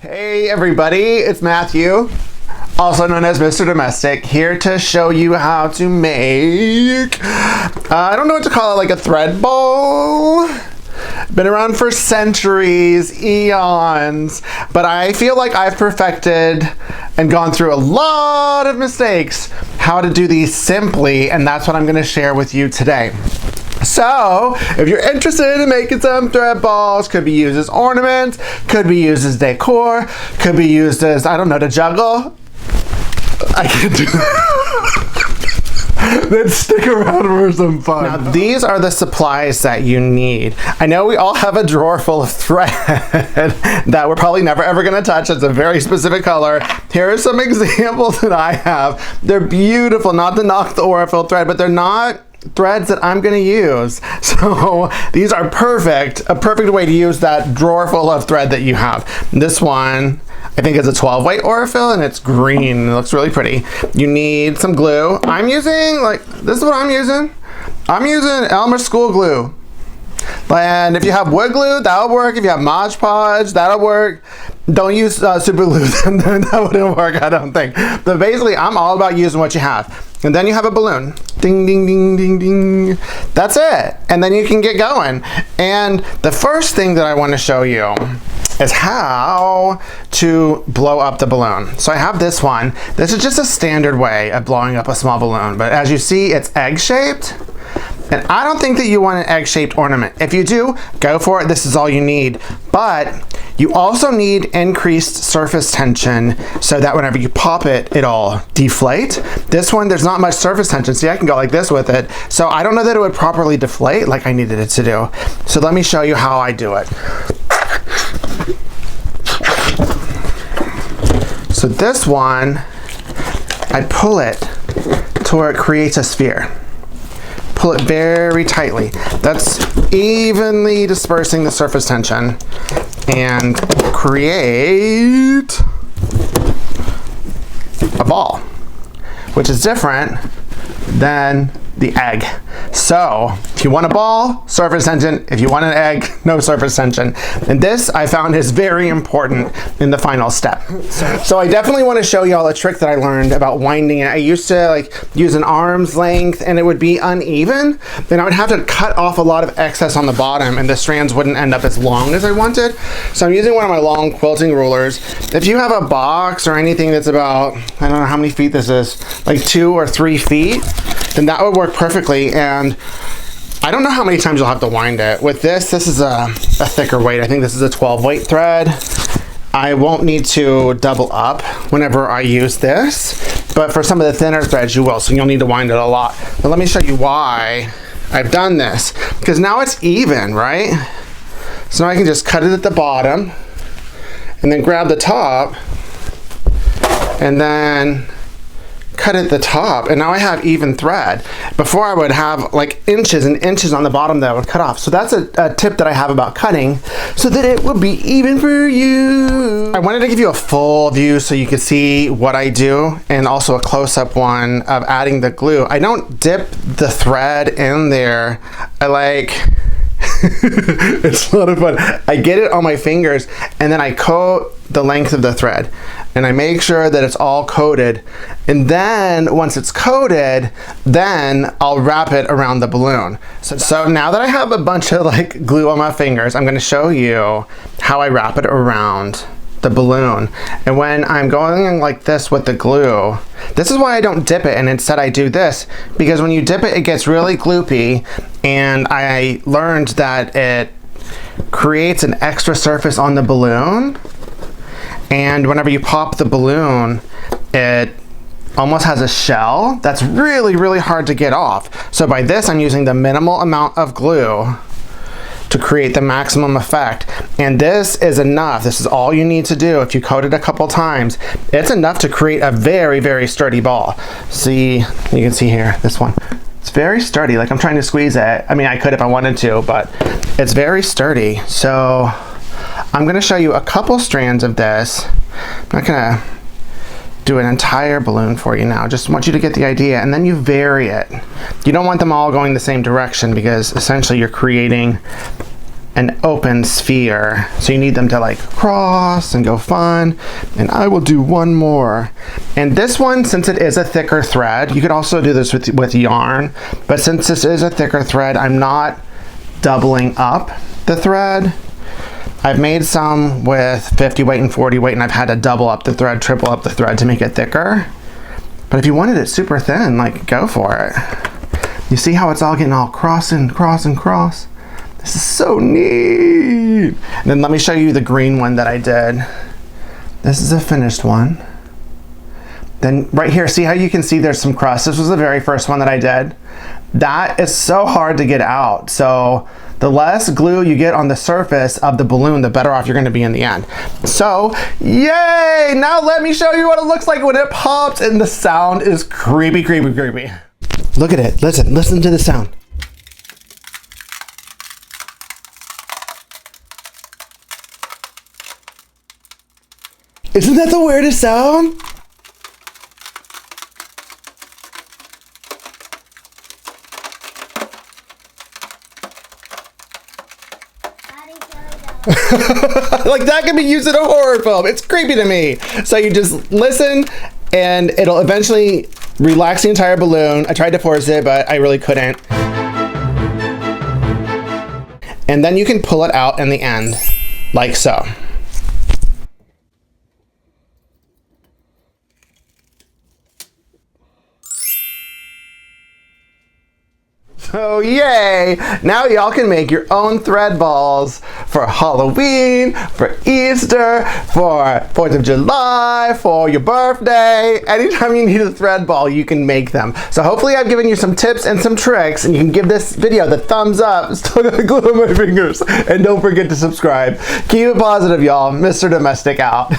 Hey everybody, it's Matthew, also known as Mr. Domestic, here to show you how to make, I don't know what to call it, like a thread ball? Been around for centuries, eons, but I feel like I've perfected and gone through a lot of mistakes how to do these simply, and that's what I'm going to share with you today. So, if you're interested in making some thread balls, could be used as ornaments, could be used as decor, could be used as, I don't know, to juggle. I can't do that. Then stick around for some fun. Now, these are the supplies that you need. I know we all have a drawer full of thread that we're probably never ever going to touch. It's a very specific color. Here are some examples that I have. They're beautiful, not to knock the Aurifil thread, but they're not threads that I'm going to use. So these are perfect, a perfect way to use that drawer full of thread that you have. This one, I think, is a 12 weight Aurifil and it's green. It looks really pretty. You need some glue. I'm using, this is what I'm using. I'm using Elmer's School glue. And if you have wood glue, that'll work. If you have Mod Podge, that'll work. Don't use super glue, that wouldn't work, I don't think. But basically, I'm all about using what you have. And then you have a balloon. Ding, ding, ding, ding, ding. That's it. And then you can get going. And the first thing that I want to show you is how to blow up the balloon. So I have this one. This is just a standard way of blowing up a small balloon. But as you see, it's egg-shaped. And I don't think that you want an egg-shaped ornament. If you do, go for it. This is all you need. But you also need increased surface tension so that whenever you pop it, it'll deflate. This one, there's not much surface tension. See, I can go like this with it. So I don't know that it would properly deflate like I needed it to do. So let me show you how I do it. So this one, I pull it to where it creates a sphere. Pull it very tightly. That's evenly dispersing the surface tension and create a ball, which is different than the egg. So if you want a ball, surface tension. If you want an egg, no surface tension. And this I found is very important in the final step. So I definitely want to show you all a trick that I learned about winding it. I used to use an arm's length and it would be uneven. Then I would have to cut off a lot of excess on the bottom and the strands wouldn't end up as long as I wanted. So I'm using one of my long quilting rulers. If you have a box or anything that's about, I don't know how many feet this is, like 2 or 3 feet, then that would work perfectly. And I don't know how many times you'll have to wind it. With this is a thicker weight. I think this is a 12 weight thread. I won't need to double up whenever I use this, but for some of the thinner threads you will, so you'll need to wind it a lot. But let me show you why I've done this, because now it's even, right? So now I can just cut it at the bottom and then grab the top and then cut at the top, and now I have even thread. Before I would have like inches and inches on the bottom that I would cut off. So that's a tip that I have about cutting so that it will be even for you. I wanted to give you a full view so you could see what I do, and also a close-up one of adding the glue. I don't dip the thread in there. It's a lot of fun. I get it on my fingers and then I coat the length of the thread and I make sure that it's all coated, and then once it's coated, then I'll wrap it around the balloon. So now that I have a bunch of glue on my fingers, I'm going to show you how I wrap it around the balloon. And when I'm going like this with the glue, this is why I don't dip it and instead I do this, because when you dip it, it gets really gloopy, and I learned that it creates an extra surface on the balloon, and whenever you pop the balloon, it almost has a shell that's really, really hard to get off. So by this, I'm using the minimal amount of glue to create the maximum effect. And this is enough. This is all you need to do. If you coat it a couple times, it's enough to create a very, very sturdy ball. See, you can see here, this one. It's very sturdy. I'm trying to squeeze it. I mean, I could if I wanted to, but it's very sturdy. So I'm gonna show you a couple strands of this. I'm not gonna do an entire balloon for you now. Just want you to get the idea, and then you vary it. You don't want them all going the same direction because essentially you're creating an open sphere. So you need them to like cross and go fun. And I will do one more. And this one, since it is a thicker thread, you could also do this with yarn, but since this is a thicker thread, I'm not doubling up the thread. I've made some with 50 weight and 40 weight, and I've had to double up the thread, triple up the thread to make it thicker. But if you wanted it super thin, like, go for it. You see how it's all getting all cross and cross and cross? This is so neat. And then let me show you the green one that I did. This is a finished one. Then right here, see how you can see there's some crust? This was the very first one that I did. That is so hard to get out. So the less glue you get on the surface of the balloon, the better off you're gonna be in the end. So, yay! Now let me show you what it looks like when it pops, and the sound is creepy, creepy, creepy. Look at it, listen to the sound. Isn't that the weirdest sound? Like that can be used in a horror film. It's creepy to me. So you just listen and it'll eventually relax the entire balloon. I tried to force it, but I really couldn't. And then you can pull it out in the end, like so. So yay! Now y'all can make your own thread balls for Halloween, for Easter, for 4th of July, for your birthday. Anytime you need a thread ball, you can make them. So hopefully I've given you some tips and some tricks, and you can give this video the thumbs up. Still got glue on my fingers. And don't forget to subscribe. Keep it positive, y'all. Mr. Domestic out.